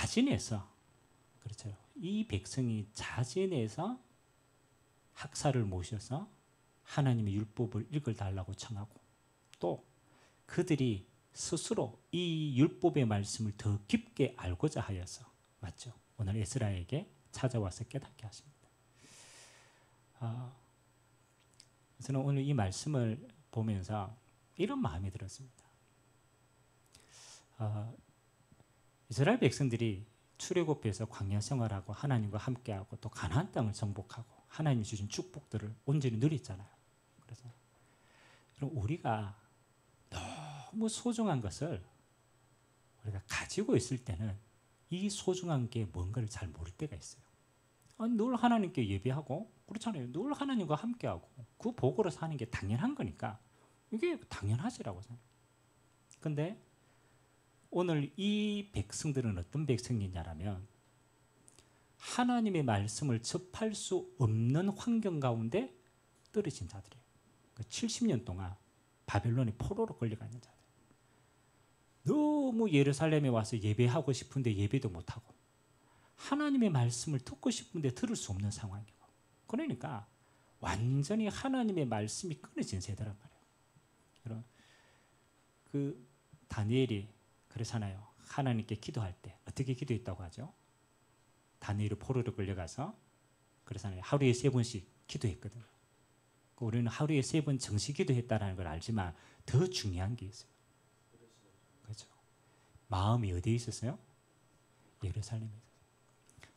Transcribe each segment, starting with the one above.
자진해서, 그렇죠, 이 백성이 자진해서 학사를 모셔서 하나님의 율법을 읽어달라고 청하고, 또 그들이 스스로 이 율법의 말씀을 더 깊게 알고자 하여서, 맞죠, 오늘 에스라에게 찾아와서 깨닫게 하십니다. 저는 오늘 이 말씀을 보면서 이런 마음이 들었습니다. 이스라엘 백성들이 출애굽해서 광야 생활하고 하나님과 함께하고 또 가나안 땅을 정복하고 하나님이 주신 축복들을 온전히 누렸잖아요. 그래서 그럼 우리가 너무 소중한 것을 우리가 가지고 있을 때는 이 소중한 게 뭔가를 잘 모를 때가 있어요. 늘 하나님께 예배하고 그렇잖아요. 늘 하나님과 함께하고 그 복으로 사는 게 당연한 거니까 이게 당연하지라고 생각해요. 근데 오늘 이 백성들은 어떤 백성이냐면 하나님의 말씀을 접할 수 없는 환경 가운데 떨어진 자들이에요. 70년 동안 바벨론의 포로로 끌려가 있는 자들. 너무 예루살렘에 와서 예배하고 싶은데 예배도 못하고 하나님의 말씀을 듣고 싶은데 들을 수 없는 상황이고, 그러니까 완전히 하나님의 말씀이 끊어진 세대란 말이에요. 여러분, 그 다니엘이 그렇잖아요. 하나님께 기도할 때 어떻게 기도했다고 하죠? 다니엘이 포로로 끌려가서 그렇잖아요. 하루에 3번씩 기도했거든요. 우리는 하루에 3번 정시 기도했다는 걸 알지만 더 중요한 게 있어요. 그렇죠. 마음이 어디에 있었어요? 예루살렘에 있었어요.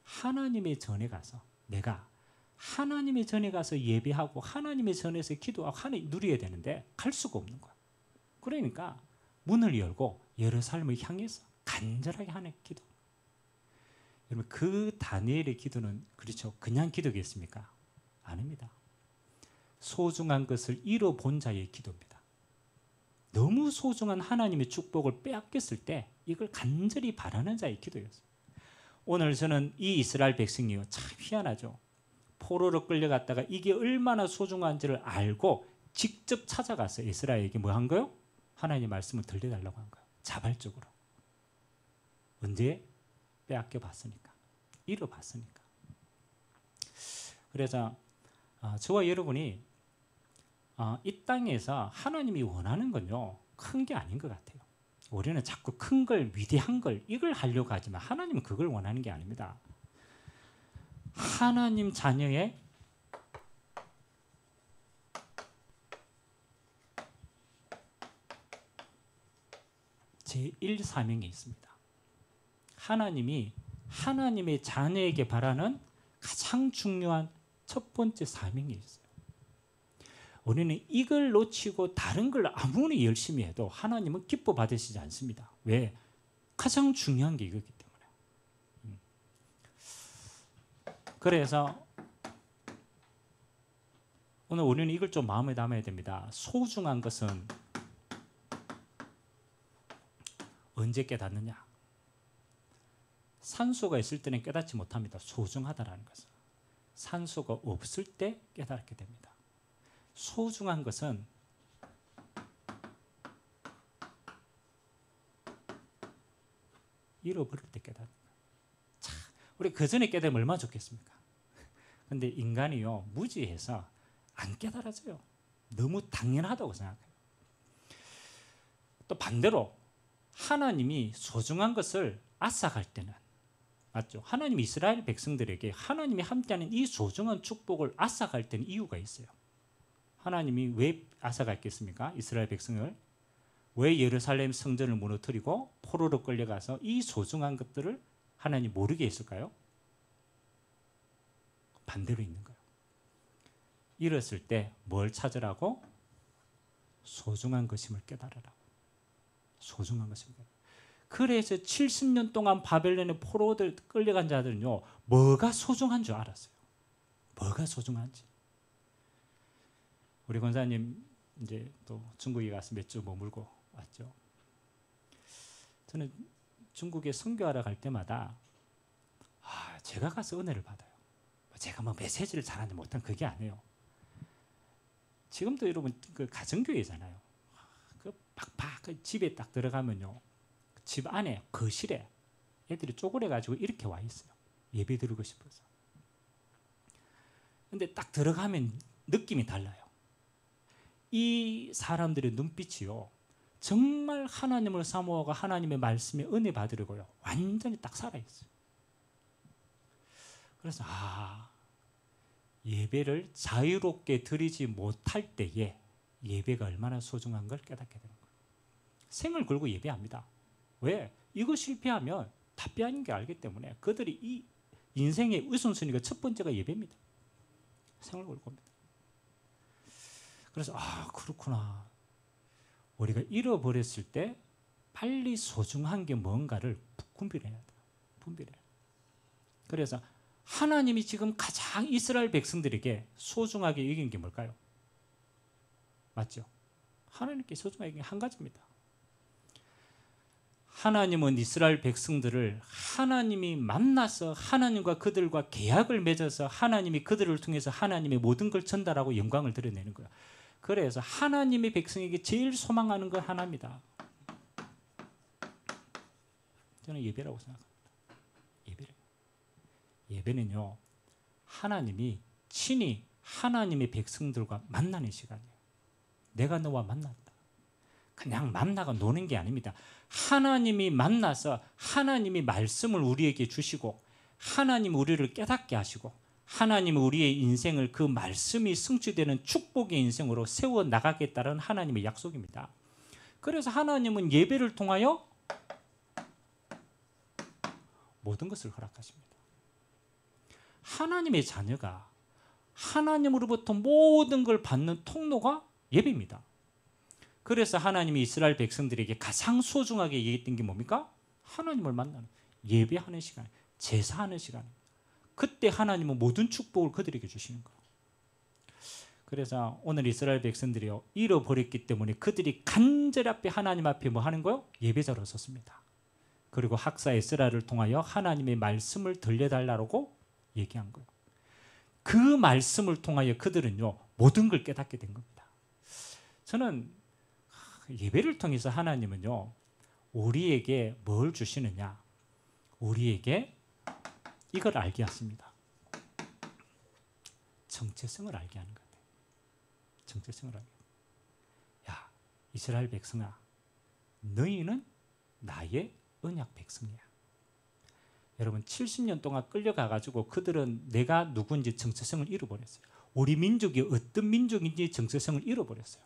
하나님의 전에 가서 내가 하나님의 전에 가서 예배하고 하나님의 전에서 기도하고 하나님 누려야 되는데 갈 수가 없는 거야. 그러니까 문을 열고 예루살렘을 향해서 간절하게 하는 기도. 여러분, 그 다니엘의 기도는 그렇죠, 그냥 기도겠습니까? 아닙니다. 소중한 것을 잃어본 자의 기도입니다. 너무 소중한 하나님의 축복을 빼앗겼을 때 이걸 간절히 바라는 자의 기도였어요. 오늘 저는 이 이스라엘 백성이요, 참 희한하죠. 포로로 끌려갔다가 이게 얼마나 소중한지를 알고 직접 찾아가서 이스라엘에게 뭐 한 거요? 하나님의 말씀을 들려달라고 한 거예요. 자발적으로. 언제? 빼앗겨 봤으니까. 잃어봤으니까. 그래서 저와 여러분이 이 땅에서 하나님이 원하는 건요, 큰 게 아닌 것 같아요. 우리는 자꾸 큰 걸, 위대한 걸 이걸 하려고 하지만 하나님은 그걸 원하는 게 아닙니다. 하나님 자녀의 제1사명이 있습니다. 하나님이 하나님의 자녀에게 바라는 가장 중요한 첫 번째 사명이 있어요. 우리는 이걸 놓치고 다른 걸 아무리 열심히 해도 하나님은 기뻐 받으시지 않습니다. 왜? 가장 중요한 게 이거기 때문에. 그래서 오늘 우리는 이걸 좀 마음에 담아야 됩니다. 소중한 것은 언제 깨닫느냐? 산소가 있을 때는 깨닫지 못합니다. 소중하다라는 것은. 산소가 없을 때 깨닫게 됩니다. 소중한 것은 잃어버릴 때 깨닫는 거예요. 참, 우리 그 전에 깨달으면 얼마나 좋겠습니까? 근데 인간이요, 무지해서 안 깨달아져요. 너무 당연하다고 생각해요. 또 반대로 하나님이 소중한 것을 앗아갈 때는, 맞죠? 하나님이 이스라엘 백성들에게 하나님이 함께하는 이 소중한 축복을 앗아갈 때는 이유가 있어요. 하나님이 왜 앗아갔겠습니까? 이스라엘 백성을. 왜 예루살렘 성전을 무너뜨리고 포로로 끌려가서 이 소중한 것들을 하나님 모르게 했을까요? 반대로 있는 거예요. 잃었을 때 뭘 찾으라고? 소중한 것임을 깨달으라고. 소중한 것임을 깨달으라고. 그래서 70년 동안 바벨론의 포로들 끌려간 자들은요, 뭐가 소중한 줄 알았어요. 뭐가 소중한지. 우리 권사님 이제 또 중국에 가서 몇 주 머물고 왔죠. 저는 중국에 선교하러 갈 때마다 제가 가서 은혜를 받아요. 제가 뭐 메시지를 잘하지 못한 그게 아니에요. 지금도 여러분 그 가정교회잖아요. 그 팍팍 집에 딱 들어가면요, 집 안에 거실에 애들이 쪼그려가지고 이렇게 와 있어요. 예배 드리고 싶어서. 근데 딱 들어가면 느낌이 달라요. 이 사람들의 눈빛이요, 정말 하나님을 사모하고 하나님의 말씀에 은혜 받으려고요, 완전히 딱 살아있어요. 그래서 예배를 자유롭게 드리지 못할 때에 예배가 얼마나 소중한 걸 깨닫게 되는 거예요. 생을 걸고 예배합니다. 왜? 이거 실패하면 다 빼앗는 게 알기 때문에 그들이 이 인생의 우선순위가 첫 번째가 예배입니다. 생을 걸고 합니다. 그래서 그렇구나. 우리가 잃어버렸을 때 빨리 소중한 게 뭔가를 분별해야 돼요. 분별해야 돼요. 그래서 하나님이 지금 가장 이스라엘 백성들에게 소중하게 여긴 게 뭘까요? 맞죠? 하나님께 소중하게 여긴 한 가지입니다. 하나님은 이스라엘 백성들을 하나님이 만나서 하나님과 그들과 계약을 맺어서 하나님이 그들을 통해서 하나님의 모든 걸 전달하고 영광을 드러내는 거예요. 그래서 하나님의 백성에게 제일 소망하는 건 하나입니다. 저는 예배라고 생각합니다. 예배는요, 하나님이 친히 하나님의 백성들과 만나는 시간이에요. 내가 너와 만났다. 그냥 만나가 노는 게 아닙니다. 하나님이 만나서 하나님이 말씀을 우리에게 주시고 하나님 우리를 깨닫게 하시고 하나님 우리의 인생을 그 말씀이 성취되는 축복의 인생으로 세워나가겠다는 하나님의 약속입니다. 그래서 하나님은 예배를 통하여 모든 것을 허락하십니다. 하나님의 자녀가 하나님으로부터 모든 걸 받는 통로가 예배입니다. 그래서 하나님이 이스라엘 백성들에게 가장 소중하게 얘기했던 게 뭡니까? 하나님을 만나는, 예배하는 시간, 제사하는 시간입니다. 그때 하나님은 모든 축복을 그들에게 주시는 거예요. 그래서 오늘 이스라엘 백성들이요, 잃어버렸기 때문에 그들이 간절히 앞에 하나님 앞에 뭐 하는 거요? 예배자로 섰습니다. 그리고 학사 에스라를 통하여 하나님의 말씀을 들려달라고 얘기한 거예요. 그 말씀을 통하여 그들은요, 모든 걸 깨닫게 된 겁니다. 저는 예배를 통해서 하나님은요, 우리에게 뭘 주시느냐? 우리에게 이걸 알게 하십니다. 정체성을 알게 하는 거예요. 정체성을 알게. 야, 이스라엘 백성아, 너희는 나의 언약 백성이야. 여러분, 70년 동안 끌려가가지고 그들은 내가 누군지 정체성을 잃어버렸어요. 우리 민족이 어떤 민족인지 정체성을 잃어버렸어요.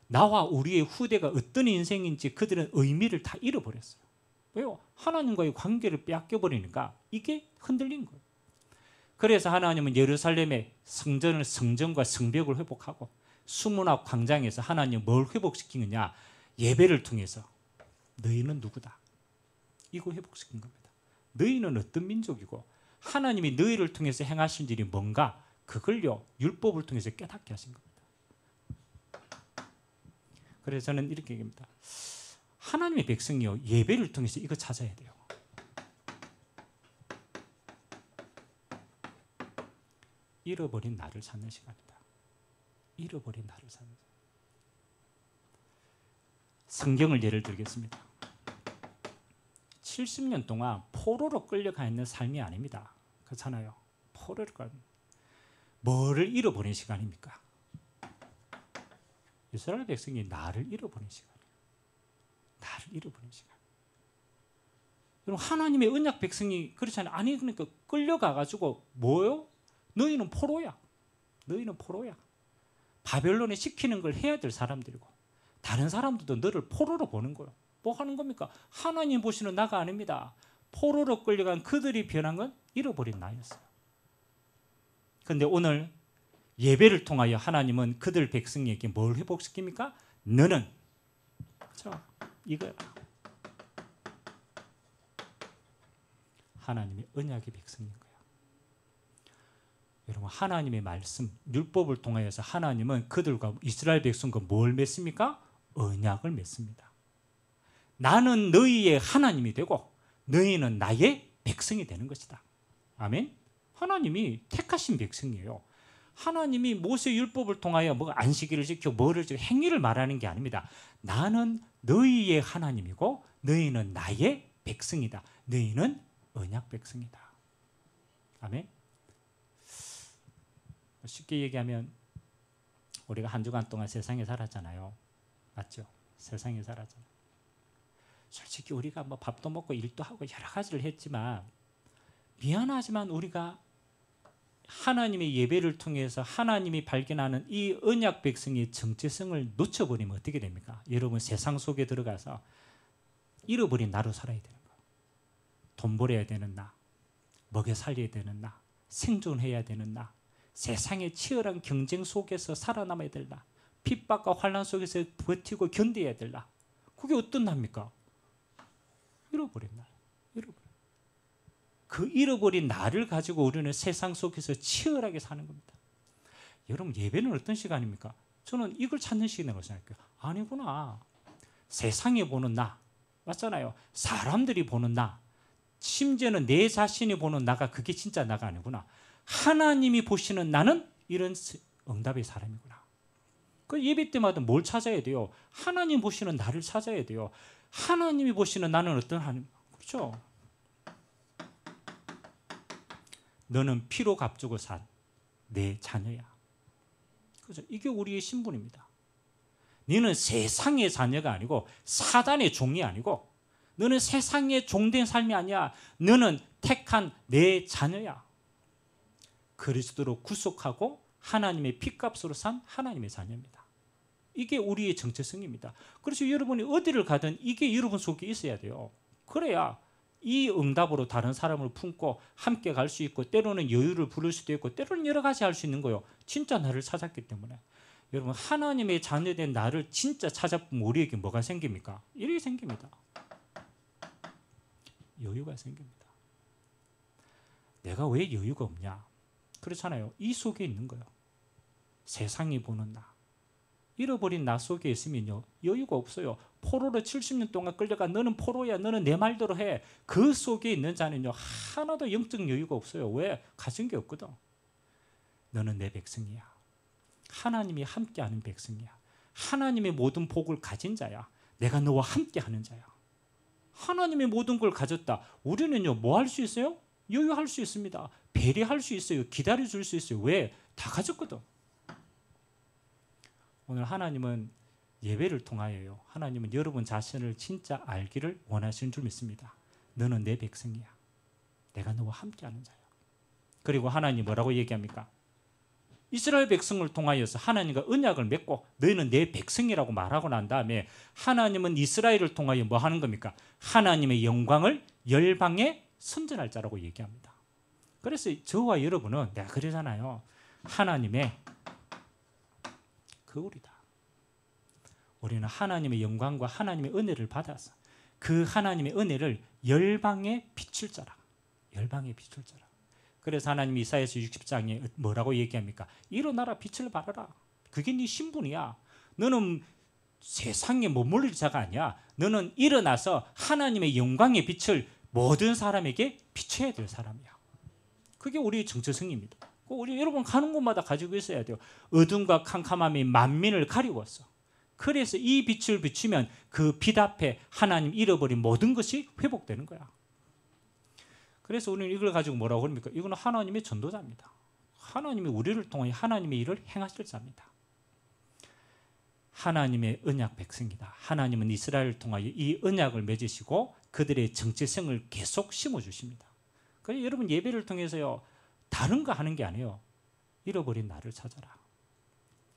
나와 우리의 후대가 어떤 인생인지 그들은 의미를 다 잃어버렸어요. 왜요? 하나님과의 관계를 빼앗겨버리니까 이게 흔들린 거예요. 그래서 하나님은 예루살렘의 성전과 성벽을 회복하고 수문학 광장에서 하나님 뭘 회복시키느냐? 예배를 통해서 너희는 누구다? 이거 회복시킨 겁니다. 너희는 어떤 민족이고 하나님이 너희를 통해서 행하신 일이 뭔가, 그걸요, 율법을 통해서 깨닫게 하신 겁니다. 그래서 저는 이렇게 얘기합니다. 하나님의 백성이요, 예배를 통해서 이거 찾아야 돼요. 잃어버린 나를 찾는 시간이다. 잃어버린 나를 찾는 시간. 성경을 예를 들겠습니다. 70년 동안 포로로 끌려가 있는 삶이 아닙니다. 그렇잖아요. 포로로 뭐를 잃어버린 시간입니까? 이스라엘 백성이 나를 잃어버린 시간이에요. 나를 잃어버린 시간. 여러분, 하나님의 언약 백성이 그렇잖아요. 아니, 그러니까 끌려가가지고 뭐요? 너희는 포로야. 너희는 포로야. 바벨론에 시키는 걸 해야 될 사람들이고 다른 사람들도 너를 포로로 보는 거예요. 뭐 하는 겁니까? 하나님 보시는 나가 아닙니다. 포로로 끌려간 그들이 변한 건 잃어버린 나였어요. 그런데 오늘 예배를 통하여 하나님은 그들 백성에게 뭘 회복시킵니까? 너는 이거야. 하나님의 언약의 백성인 거예요. 여러분, 하나님의 말씀, 율법을 통하여서 하나님은 그들과 이스라엘 백성과 뭘 맺습니까? 언약을 맺습니다. 나는 너희의 하나님이 되고 너희는 나의 백성이 되는 것이다. 아멘. 하나님이 택하신 백성이에요. 하나님이 모세 율법을 통하여 뭐 안식일을 지켜 뭐를 지켜 행위를 말하는 게 아닙니다. 나는 너희의 하나님이고 너희는 나의 백성이다. 너희는 언약 백성이다. 아멘. 쉽게 얘기하면 우리가 한 주간 동안 세상에 살았잖아요. 맞죠? 세상에 살았잖아요. 솔직히 우리가 뭐 밥도 먹고 일도 하고 여러 가지를 했지만 미안하지만 우리가 하나님의 예배를 통해서 하나님이 발견하는 이 언약 백성의 정체성을 놓쳐버리면 어떻게 됩니까? 여러분 세상 속에 들어가서 잃어버린 나로 살아야 되는 거예요. 돈 벌어야 되는 나, 먹여 살려야 되는 나, 생존해야 되는 나, 세상의 치열한 경쟁 속에서 살아남아야 될 나, 핍박과 환난 속에서 버티고 견뎌야 될 나. 그게 어떤 나입니까? 잃어버린 나. 그 잃어버린 나를 가지고 우리는 세상 속에서 치열하게 사는 겁니다. 여러분 예배는 어떤 시간입니까? 저는 이걸 찾는 시간이라고 생각해요. 아니구나. 세상이 보는 나. 맞잖아요. 사람들이 보는 나. 심지어는 내 자신이 보는 나가 그게 진짜 나가 아니구나. 하나님이 보시는 나는 이런 응답의 사람이구나. 그 예배 때마다 뭘 찾아야 돼요? 하나님 보시는 나를 찾아야 돼요. 하나님이 보시는 나는 어떤 하나님? 그렇죠? 너는 피로 값주고 산 내 자녀야. 그렇죠? 이게 우리의 신분입니다. 너는 세상의 자녀가 아니고 사단의 종이 아니고 너는 세상의 종된 삶이 아니야. 너는 택한 내 자녀야. 그리스도로 구속하고 하나님의 피값으로 산 하나님의 자녀입니다. 이게 우리의 정체성입니다. 그래서 여러분이 어디를 가든 이게 여러분 속에 있어야 돼요. 그래야 이 응답으로 다른 사람을 품고 함께 갈 수 있고 때로는 여유를 부를 수도 있고 때로는 여러 가지 할 수 있는 거예요. 진짜 나를 찾았기 때문에. 여러분 하나님의 자녀된 나를 진짜 찾아보면 우리에게 뭐가 생깁니까? 일이 생깁니다. 여유가 생깁니다. 내가 왜 여유가 없냐? 그렇잖아요. 이 속에 있는 거예요. 세상이 보는 나. 잃어버린 나 속에 있으면요. 여유가 없어요. 포로로 70년 동안 끌려가 너는 포로야. 너는 내 말대로 해. 그 속에 있는 자는요. 하나도 영적 여유가 없어요. 왜? 가진 게 없거든. 너는 내 백성이야. 하나님이 함께하는 백성이야. 하나님의 모든 복을 가진 자야. 내가 너와 함께하는 자야. 하나님의 모든 걸 가졌다. 우리는요. 뭐 할 수 있어요? 여유할 수 있습니다. 배려할 수 있어요. 기다려줄 수 있어요. 왜? 다 가졌거든. 오늘 하나님은 예배를 통하여요. 하나님은 여러분 자신을 진짜 알기를 원하시는 줄 믿습니다. 너는 내 백성이야. 내가 너와 함께하는 자야. 그리고 하나님 뭐라고 얘기합니까? 이스라엘 백성을 통하여서 하나님과 언약을 맺고 너희는 내 백성이라고 말하고 난 다음에 하나님은 이스라엘을 통하여 뭐 하는 겁니까? 하나님의 영광을 열방에 선전할 자라고 얘기합니다. 그래서 저와 여러분은 내가 그러잖아요. 하나님의 거울이다. 우리는 하나님의 영광과 하나님의 은혜를 받아서 그 하나님의 은혜를 열방에 비출 자라. 열방에 비출 자라. 그래서 하나님이 이사야서 60장에 뭐라고 얘기합니까? 일어나라 빛을 발하라. 그게 네 신분이야. 너는 세상에 머물릴 자가 아니야. 너는 일어나서 하나님의 영광의 빛을 모든 사람에게 비춰야 될 사람이야. 그게 우리의 정체성입니다. 우리 여러분 가는 곳마다 가지고 있어야 돼요. 어둠과 캄캄함이 만민을 가리웠어. 그래서 이 빛을 비추면 그 빛 앞에 하나님 잃어버린 모든 것이 회복되는 거야. 그래서 우리는 이걸 가지고 뭐라고 합니까? 이거는 하나님의 전도자입니다. 하나님이 우리를 통해 하나님의 일을 행하실 자입니다. 하나님의 언약 백성이다. 하나님은 이스라엘을 통하여 이 언약을 맺으시고 그들의 정체성을 계속 심어주십니다. 그래서 여러분 예배를 통해서요. 다른 거 하는 게 아니에요. 잃어버린 나를 찾아라.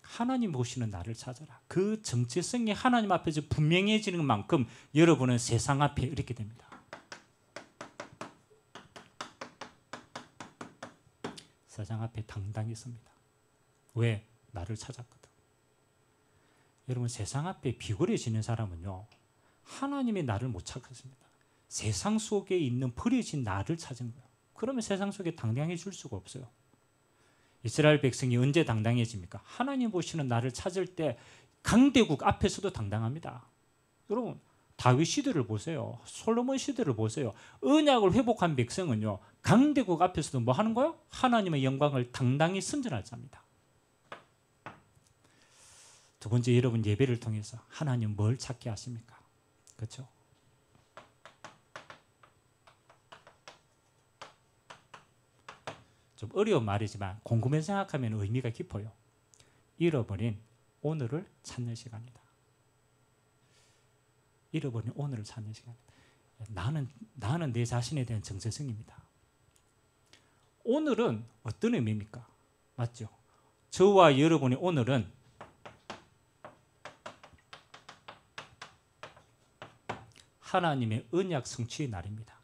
하나님 보시는 나를 찾아라. 그 정체성이 하나님 앞에서 분명해지는 만큼 여러분은 세상 앞에 이렇게 됩니다. 세상 앞에 당당히 섭니다. 왜? 나를 찾았거든. 여러분 세상 앞에 비굴해지는 사람은요. 하나님의 나를 못 찾았습니다. 세상 속에 있는 버려진 나를 찾은 거예요. 그러면 세상 속에 당당해질 수가 없어요. 이스라엘 백성이 언제 당당해집니까? 하나님 보시는 나를 찾을 때 강대국 앞에서도 당당합니다. 여러분 다윗 시대를 보세요. 솔로몬 시대를 보세요. 언약을 회복한 백성은요. 강대국 앞에서도 뭐 하는 거예요? 하나님의 영광을 당당히 선전할 자입니다. 두 번째 여러분 예배를 통해서 하나님 뭘 찾게 하십니까? 그렇죠? 좀 어려운 말이지만 곰곰이 생각하면 의미가 깊어요. 잃어버린 오늘을 찾는 시간이다. 잃어버린 오늘을 찾는 시간이다. 나는 내 자신에 대한 정체성입니다. 오늘은 어떤 의미입니까? 맞죠? 저와 여러분의 오늘은 하나님의 언약 성취의 날입니다.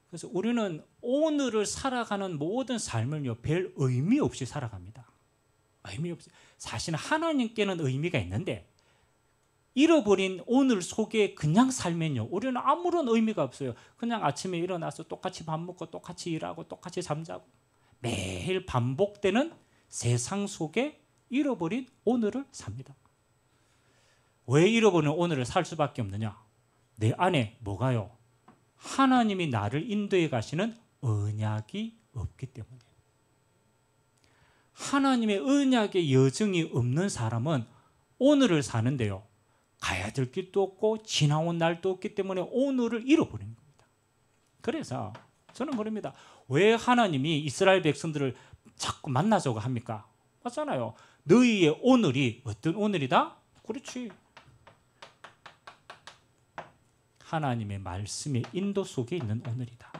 그래서 우리는 오늘을 살아가는 모든 삶을요, 별 의미 없이 살아갑니다. 의미 없이. 사실은 하나님께는 의미가 있는데 잃어버린 오늘 속에 그냥 살면요, 우리는 아무런 의미가 없어요. 그냥 아침에 일어나서 똑같이 밥 먹고 똑같이 일하고 똑같이 잠자고 매일 반복되는 세상 속에 잃어버린 오늘을 삽니다. 왜 잃어버린 오늘을 살 수밖에 없느냐? 내 안에 뭐가요? 하나님이 나를 인도해 가시는 언약이 없기 때문에. 하나님의 언약의 여정이 없는 사람은 오늘을 사는데요, 가야 될 길도 없고 지나온 날도 없기 때문에 오늘을 잃어버리는 겁니다. 그래서 저는 그럽니다. 왜 하나님이 이스라엘 백성들을 자꾸 만나자고 합니까? 맞잖아요. 너희의 오늘이 어떤 오늘이다? 그렇지. 하나님의 말씀의 인도 속에 있는 오늘이다.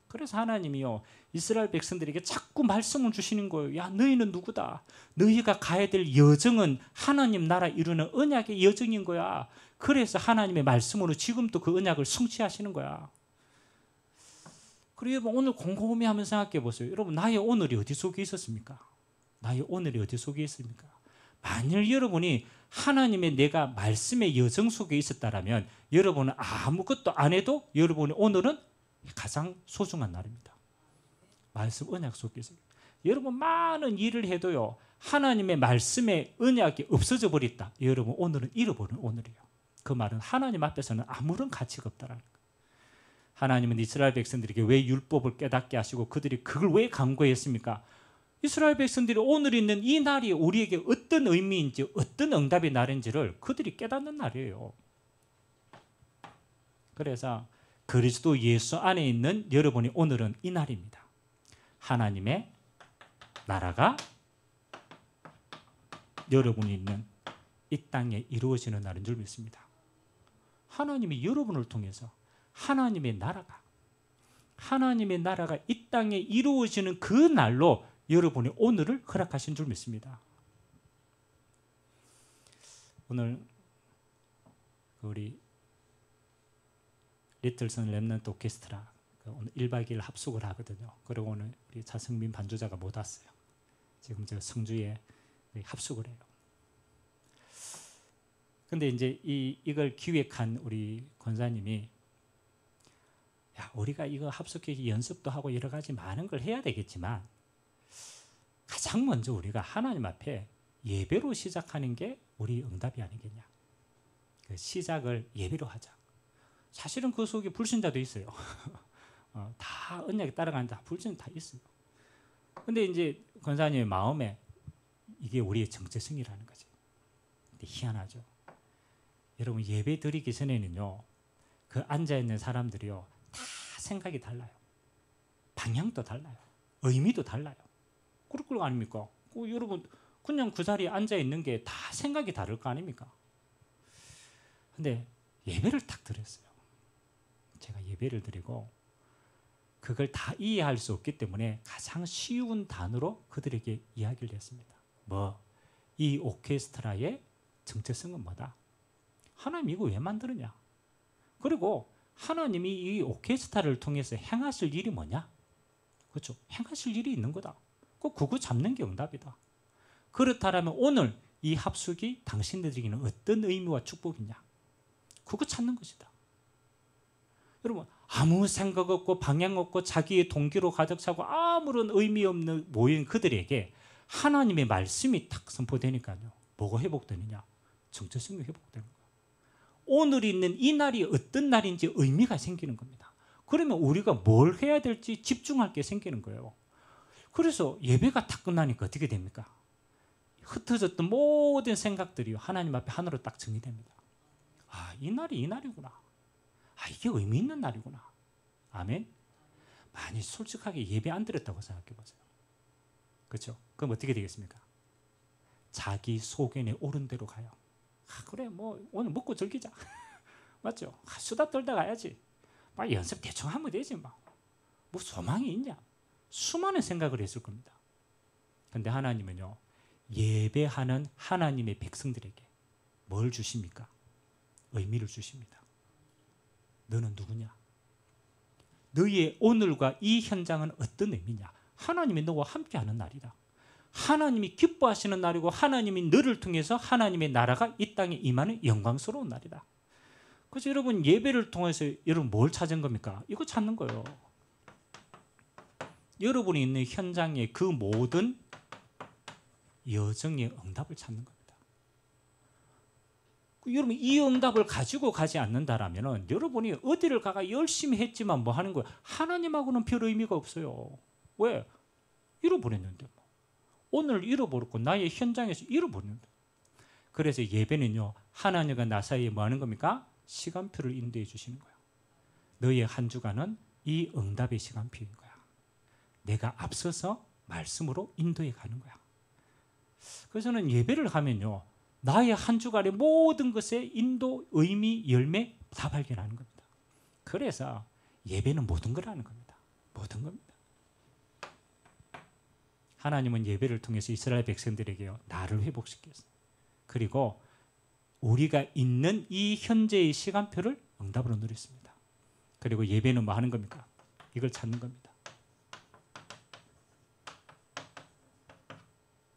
그래서 하나님이요, 이스라엘 백성들에게 자꾸 말씀을 주시는 거예요. 야, 너희는 누구다? 너희가 가야 될 여정은 하나님 나라 이루는 언약의 여정인 거야. 그래서 하나님의 말씀으로 지금도 그 언약을 성취하시는 거야. 그리고 오늘 곰곰이 한번 생각해 보세요. 여러분, 나의 오늘이 어디 속에 있었습니까? 나의 오늘이 어디 속에 있습니까? 만일 여러분이 하나님의 내가 말씀의 여정 속에 있었다면 여러분은 아무것도 안 해도 여러분의 오늘은 가장 소중한 날입니다. 말씀 언약 속에서. 여러분 많은 일을 해도요, 하나님의 말씀의 언약이 없어져 버렸다. 여러분 오늘은 잃어버린 오늘이에요. 그 말은 하나님 앞에서는 아무런 가치가 없다라는 거예요. 하나님은 이스라엘 백성들에게 왜 율법을 깨닫게 하시고 그들이 그걸 왜 강구했습니까? 이스라엘 백성들이 오늘 있는 이 날이 우리에게 어떤 의미인지 어떤 응답의 날인지를 그들이 깨닫는 날이에요. 그래서 그리스도 예수 안에 있는 여러분이 오늘은 이 날입니다. 하나님의 나라가 여러분이 있는 이 땅에 이루어지는 날인 줄 믿습니다. 하나님이 여러분을 통해서 하나님의 나라가 이 땅에 이루어지는 그 날로 여러분이 오늘을 허락하신 줄 믿습니다. 오늘 우리 리틀슨 렘넌트 오케스트라 오늘 1박 2일 합숙을 하거든요. 그리고 오늘 우리 차승민 반주자가 못 왔어요. 지금 저 성주에 합숙을 해요. 근데 이제 이걸 기획한 우리 권사님이, 야, 우리가 이거 합숙회 연습도 하고 여러 가지 많은 걸 해야 되겠지만 가장 먼저 우리가 하나님 앞에 예배로 시작하는 게 우리 응답이 아니겠냐. 그 시작을 예배로 하자. 사실은 그 속에 불신자도 있어요. 다 언약에 따라가는데 불신자 다 있어요. 근데 이제 권사님의 마음에 이게 우리의 정체성이라는 거지. 근데 희한하죠. 여러분 예배 드리기 전에는요, 그 앉아있는 사람들이요, 다 생각이 달라요. 방향도 달라요. 의미도 달라요. 그럴 거 아닙니까? 여러분 그냥 그 자리에 앉아있는 게 다 생각이 다를 거 아닙니까? 근데 예배를 딱 드렸어요. 제가 예배를 드리고 그걸 다 이해할 수 없기 때문에 가장 쉬운 단어로 그들에게 이야기를 했습니다. 이 오케스트라의 정체성은 뭐다? 하나님 이거 왜 만드느냐? 그리고 하나님이 이 오케스트라를 통해서 행하실 일이 뭐냐? 그렇죠? 행하실 일이 있는 거다. 그거 잡는 게 응답이다. 그렇다면 오늘 이 합숙이 당신들에게는 어떤 의미와 축복이냐? 그거 찾는 것이다. 여러분 아무 생각 없고 방향 없고 자기의 동기로 가득 차고 아무런 의미 없는 모인 그들에게 하나님의 말씀이 딱 선포되니까요. 뭐가 회복되느냐? 정체성이 회복되는 거예요. 오늘 있는 이 날이 어떤 날인지 의미가 생기는 겁니다. 그러면 우리가 뭘 해야 될지 집중할 게 생기는 거예요. 그래서 예배가 딱 끝나니까 어떻게 됩니까? 흩어졌던 모든 생각들이 하나님 앞에 하나로 딱 정리됩니다. 이 날이 이 날이구나. 이게 의미 있는 날이구나. 아멘. 많이 솔직하게 예배 안 드렸다고 생각해 보세요. 그렇죠? 그럼 어떻게 되겠습니까? 자기 소견에 옳은 대로 가요. 그래 뭐 오늘 먹고 즐기자. 맞죠? 수다 떨다 가야지. 막 연습 대충 하면 되지 뭐 소망이 있냐? 수많은 생각을 했을 겁니다. 그런데 하나님은요, 예배하는 하나님의 백성들에게 뭘 주십니까? 의미를 주십니다. 너는 누구냐? 너의 오늘과 이 현장은 어떤 의미냐? 하나님이 너와 함께하는 날이다. 하나님이 기뻐하시는 날이고 하나님이 너를 통해서 하나님의 나라가 이 땅에 임하는 영광스러운 날이다. 그래서 여러분 예배를 통해서 여러분 뭘 찾은 겁니까? 이거 찾는 거예요. 여러분이 있는 현장의 그 모든 여정의 응답을 찾는 겁니다. 여러분 이 응답을 가지고 가지 않는다라면 여러분이 어디를 가가 열심히 했지만 뭐 하는 거예요? 하나님하고는 별 의미가 없어요. 왜? 잃어버렸는데 뭐. 오늘 잃어버렸고 나의 현장에서 잃어버렸는데. 그래서 예배는요, 하나님과 나 사이에 뭐 하는 겁니까? 시간표를 인도해 주시는 거예요. 너의 한 주간은 이 응답의 시간표인 거야. 내가 앞서서 말씀으로 인도해 가는 거야. 그래서 저는 예배를 하면요, 나의 한 주간의 모든 것에 인도, 의미, 열매 다 발견하는 겁니다. 그래서 예배는 모든 거라는 겁니다. 모든 겁니다. 하나님은 예배를 통해서 이스라엘 백성들에게요, 나를 회복시켰어요. 그리고 우리가 있는 이 현재의 시간표를 응답으로 누렸습니다. 그리고 예배는 뭐 하는 겁니까? 이걸 찾는 겁니다.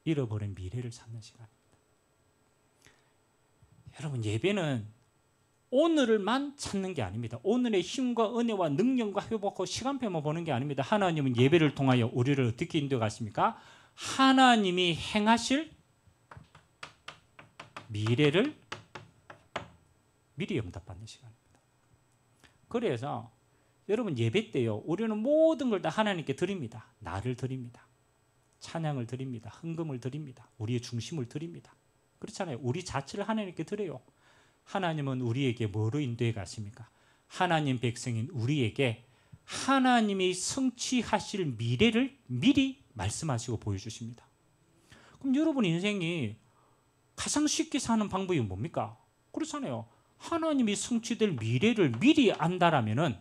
잃어버린 미래를 찾는 시간입니다. 여러분 예배는 오늘을만 찾는 게 아닙니다. 오늘의 힘과 은혜와 능력과 회복과 시간표만 보는 게 아닙니다. 하나님은 예배를 통하여 우리를 어떻게 인도해 가십니까? 하나님이 행하실 미래를 미리 응답받는 시간입니다. 그래서 여러분 예배 때요, 우리는 모든 걸 다 하나님께 드립니다. 나를 드립니다. 찬양을 드립니다. 헌금을 드립니다. 우리의 중심을 드립니다. 그렇잖아요. 우리 자체를 하나님께 드려요. 하나님은 우리에게 뭐로 인도해 가십니까? 하나님 백성인 우리에게 하나님이 성취하실 미래를 미리 말씀하시고 보여주십니다. 그럼 여러분 인생이 가장 쉽게 사는 방법이 뭡니까? 그렇잖아요. 하나님이 성취될 미래를 미리 안다라면은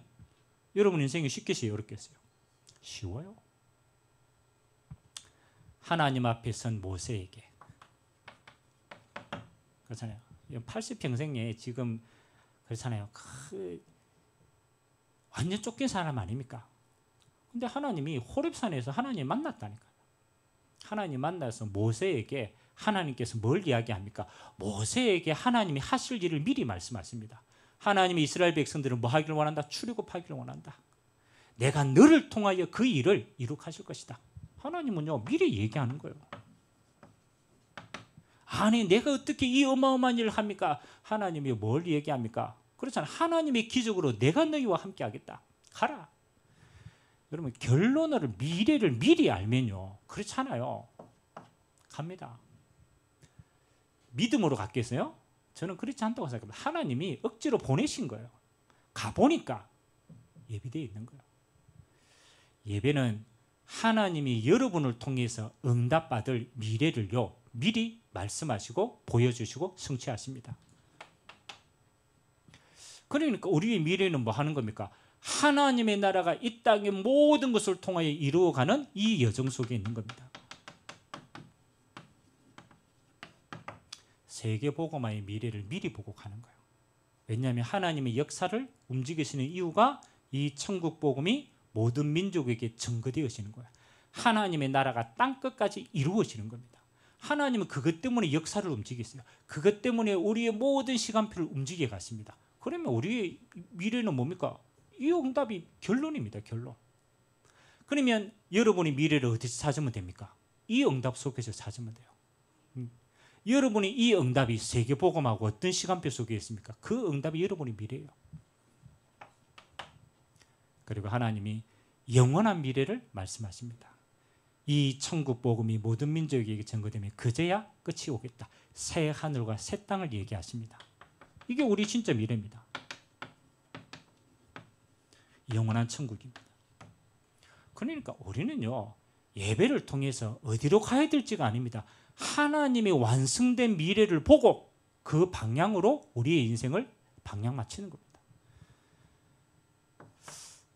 여러분 인생이 쉽겠어요, 어렵겠어요? 쉬워요. 하나님 앞에 선 모세에게, 그렇잖아요. 80평생에 지금 그렇잖아요. 완전 쫓긴 사람 아닙니까? 근데 하나님이 호렙산에서 하나님 만났다니까요. 하나님 만나서 모세에게 하나님께서 뭘 이야기합니까? 모세에게 하나님이 하실 일을 미리 말씀하십니다. 하나님이 이스라엘 백성들은 뭐 하기를 원한다? 출애굽하기를 원한다. 내가 너를 통하여 그 일을 이룩하실 것이다. 하나님은요, 미리 얘기하는 거예요. 아니 내가 어떻게 이 어마어마한 일을 합니까? 하나님이 뭘 얘기합니까? 그렇잖아요. 하나님의 기적으로 내가 너희와 함께 하겠다. 가라. 여러분 결론을 미래를 미리 알면요, 그렇잖아요. 갑니다. 믿음으로 갔겠어요? 저는 그렇지 않다고 생각합니다. 하나님이 억지로 보내신 거예요. 가보니까 예비되어 있는 거예요. 예배는 하나님이 여러분을 통해서 응답받을 미래를요, 미리 말씀하시고 보여주시고 성취하십니다. 그러니까 우리의 미래는 뭐 하는 겁니까? 하나님의 나라가 이 땅의 모든 것을 통하여 이루어가는 이 여정 속에 있는 겁니다. 세계복음화의 미래를 미리 보고 가는 거예요. 왜냐하면 하나님의 역사를 움직이시는 이유가 이 천국복음이 모든 민족에게 증거되어지는 거예요. 하나님의 나라가 땅끝까지 이루어지는 겁니다. 하나님은 그것 때문에 역사를 움직이세요. 그것 때문에 우리의 모든 시간표를 움직여 가십니다. 그러면 우리의 미래는 뭡니까? 이 응답이 결론입니다. 결론. 그러면 여러분이 미래를 어디서 찾으면 됩니까? 이 응답 속에서 찾으면 돼요. 여러분이 이 응답이 세계복음하고 어떤 시간표 속에 있습니까? 그 응답이 여러분의 미래예요. 그리고 하나님이 영원한 미래를 말씀하십니다. 이 천국 복음이 모든 민족에게 전거되면 그제야 끝이 오겠다. 새 하늘과 새 땅을 얘기하십니다. 이게 우리 진짜 미래입니다. 영원한 천국입니다. 그러니까 우리는요, 예배를 통해서 어디로 가야 될지가 아닙니다. 하나님의 완성된 미래를 보고 그 방향으로 우리의 인생을 방향 맞추는 겁니다.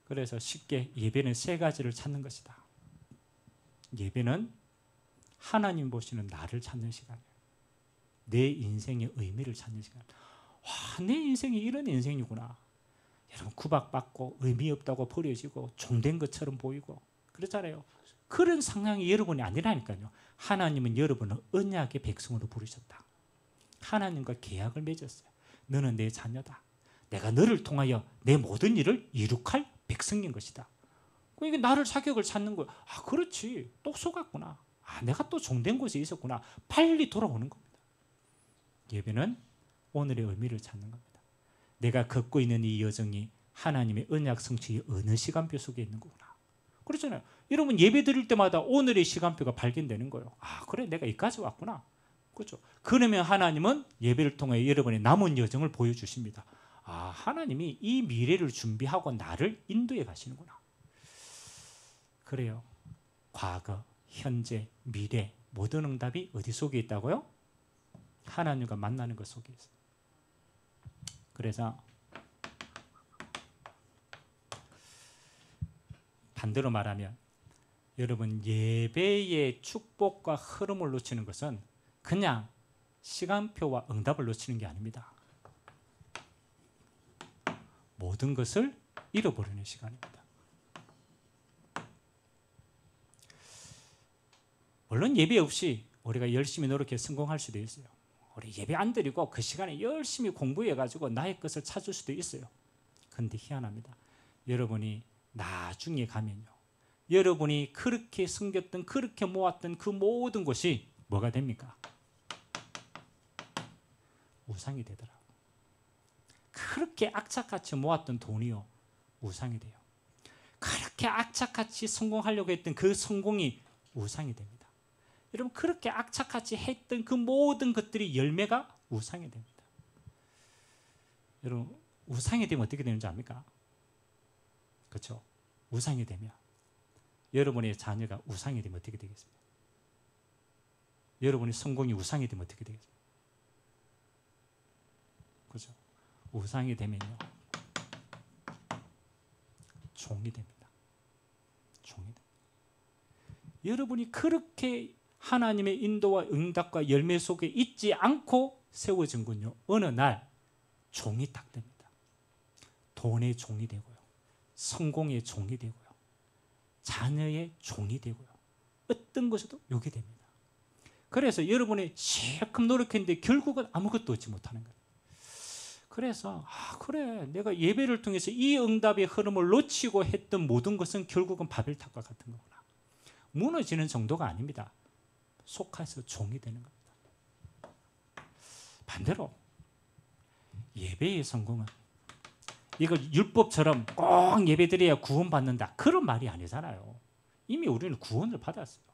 그래서 쉽게 예배는 세 가지를 찾는 것이다. 예배는 하나님 보시는 나를 찾는 시간이에요. 내 인생의 의미를 찾는 시간. 와, 내 인생이 이런 인생이구나. 여러분, 구박받고 의미 없다고 버려지고 종된 것처럼 보이고 그렇잖아요. 그런 상황이 여러분이 아니라니까요. 하나님은 여러분을 언약의 백성으로 부르셨다. 하나님과 계약을 맺었어요. 너는 내 자녀다. 내가 너를 통하여 내 모든 일을 이룩할 백성인 것이다. 그러니까 나를 자격을 찾는 거예요. 아, 그렇지. 또 속았구나. 아, 내가 또 종된 곳에 있었구나. 빨리 돌아오는 겁니다. 예배는 오늘의 의미를 찾는 겁니다. 내가 걷고 있는 이 여정이 하나님의 언약 성취의 어느 시간표 속에 있는 거구나. 그렇잖아요. 여러분, 예배 드릴 때마다 오늘의 시간표가 발견되는 거예요. 아, 그래, 내가 여기까지 왔구나. 그렇죠. 그러면 하나님은 예배를 통해 여러분의 남은 여정을 보여주십니다. 아, 하나님이 이 미래를 준비하고 나를 인도해 가시는구나. 그래요. 과거, 현재, 미래 모든 응답이 어디 속에 있다고요? 하나님과 만나는 것 속에 있어요. 그래서 반대로 말하면 여러분, 예배의 축복과 흐름을 놓치는 것은 그냥 시간표와 응답을 놓치는 게 아닙니다. 모든 것을 잃어버리는 시간입니다. 물론 예배 없이 우리가 열심히 노력해 성공할 수도 있어요. 우리 예배 안 드리고 그 시간에 열심히 공부해가지고 나의 것을 찾을 수도 있어요. 그런데 희한합니다. 여러분이 나중에 가면요, 여러분이 그렇게 숨겼던, 그렇게 모았던 그 모든 것이 뭐가 됩니까? 우상이 되더라고요. 그렇게 악착같이 모았던 돈이요, 우상이 돼요. 그렇게 악착같이 성공하려고 했던 그 성공이 우상이 됩니다. 여러분, 그렇게 악착같이 했던 그 모든 것들이 열매가 우상이 됩니다. 여러분, 우상이 되면 어떻게 되는지 압니까? 그렇죠? 우상이 되면, 여러분의 자녀가 우상이 되면 어떻게 되겠습니까? 여러분의 성공이 우상이 되면 어떻게 되겠습니까? 그렇죠? 우상이 되면요, 종이 됩니다. 종이 됩니다. 여러분이 그렇게 하나님의 인도와 응답과 열매 속에 있지 않고 세워진 군요, 어느 날 종이 딱 됩니다. 돈의 종이 되고요, 성공의 종이 되고요, 자녀의 종이 되고요, 어떤 것에도 요게 됩니다. 그래서 여러분이 실컷 노력했는데 결국은 아무것도 얻지 못하는 거예요. 그래서 그래, 내가 예배를 통해서 이 응답의 흐름을 놓치고 했던 모든 것은 결국은 바벨탑과 같은 거구나. 무너지는 정도가 아닙니다. 속아서 종이 되는 겁니다. 반대로 예배의 성공은 이걸 율법처럼 꼭 예배드려야 구원받는다, 그런 말이 아니잖아요. 이미 우리는 구원을 받았어요.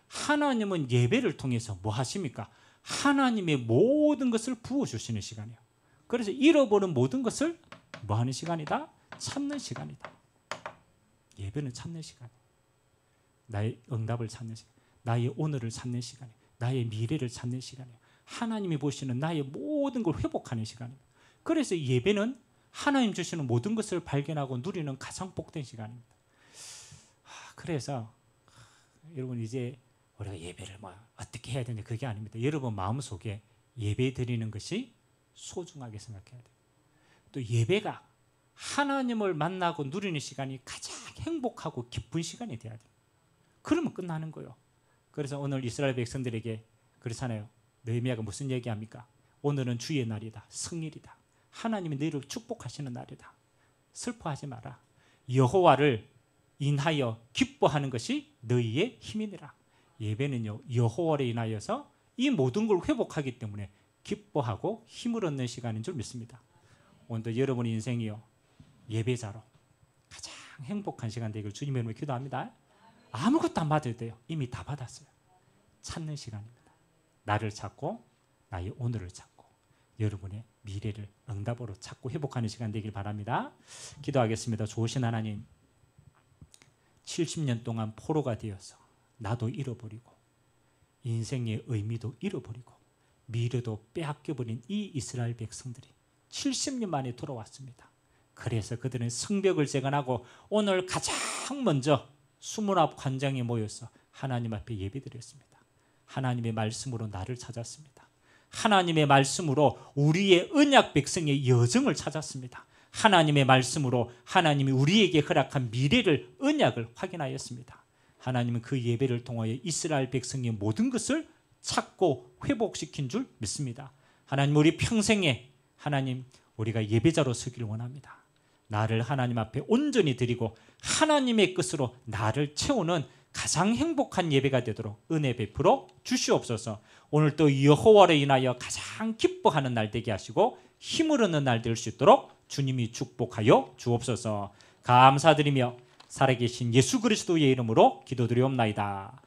하나님은 예배를 통해서 뭐 하십니까? 하나님의 모든 것을 부어주시는 시간이에요. 그래서 잃어버린 모든 것을 뭐 하는 시간이다? 찾는 시간이다. 예배는 찾는 시간이에요. 나의 응답을 찾는 시간, 나의 오늘을 찾는 시간이에요. 나의 미래를 찾는 시간이에요. 하나님이 보시는 나의 모든 걸 회복하는 시간이에요. 그래서 예배는 하나님 주시는 모든 것을 발견하고 누리는 가장 복된 시간입니다. 그래서 여러분, 이제 우리가 예배를 뭐 어떻게 해야 되냐, 그게 아닙니다. 여러분 마음속에 예배 드리는 것이 소중하게 생각해야 돼요. 또 예배가 하나님을 만나고 누리는 시간이 가장 행복하고 기쁜 시간이 돼야 돼요. 그러면 끝나는 거예요. 그래서 오늘 이스라엘 백성들에게 그렇잖아요. 느헤미야가 무슨 얘기합니까? 오늘은 주의 날이다. 성일이다. 하나님이 너희를 축복하시는 날이다. 슬퍼하지 마라. 여호와를 인하여 기뻐하는 것이 너희의 힘이니라. 예배는요, 여호와를 인하여서 이 모든 걸 회복하기 때문에 기뻐하고 힘을 얻는 시간인 줄 믿습니다. 오늘도 여러분의 인생이요, 예배자로 가장 행복한 시간 되기를 주님의 이름으로 기도합니다. 아무것도 안 받아도 돼요. 이미 다 받았어요. 찾는 시간입니다. 나를 찾고 나의 오늘을 찾고 여러분의 미래를 응답으로 찾고 회복하는 시간 되길 바랍니다. 기도하겠습니다. 좋으신 하나님, 70년 동안 포로가 되어서 나도 잃어버리고 인생의 의미도 잃어버리고 미래도 빼앗겨버린 이 이스라엘 백성들이 70년 만에 돌아왔습니다. 그래서 그들은 성벽을 재건하고 오늘 가장 먼저 수문 앞 관장에 모여서 하나님 앞에 예배드렸습니다. 하나님의 말씀으로 나를 찾았습니다. 하나님의 말씀으로 우리의 언약 백성의 여정을 찾았습니다. 하나님의 말씀으로 하나님이 우리에게 허락한 미래를 언약을 확인하였습니다. 하나님은 그 예배를 통하여 이스라엘 백성의 모든 것을 찾고 회복시킨 줄 믿습니다. 하나님 우리 평생에 하나님 우리가 예배자로 서기를 원합니다. 나를 하나님 앞에 온전히 드리고 하나님의 것으로 나를 채우는 가장 행복한 예배가 되도록 은혜 베풀어 주시옵소서. 오늘도 여호와로 인하여 가장 기뻐하는 날 되게 하시고 힘을 얻는 날 될 수 있도록 주님이 축복하여 주옵소서. 감사드리며 살아계신 예수 그리스도의 이름으로 기도드리옵나이다.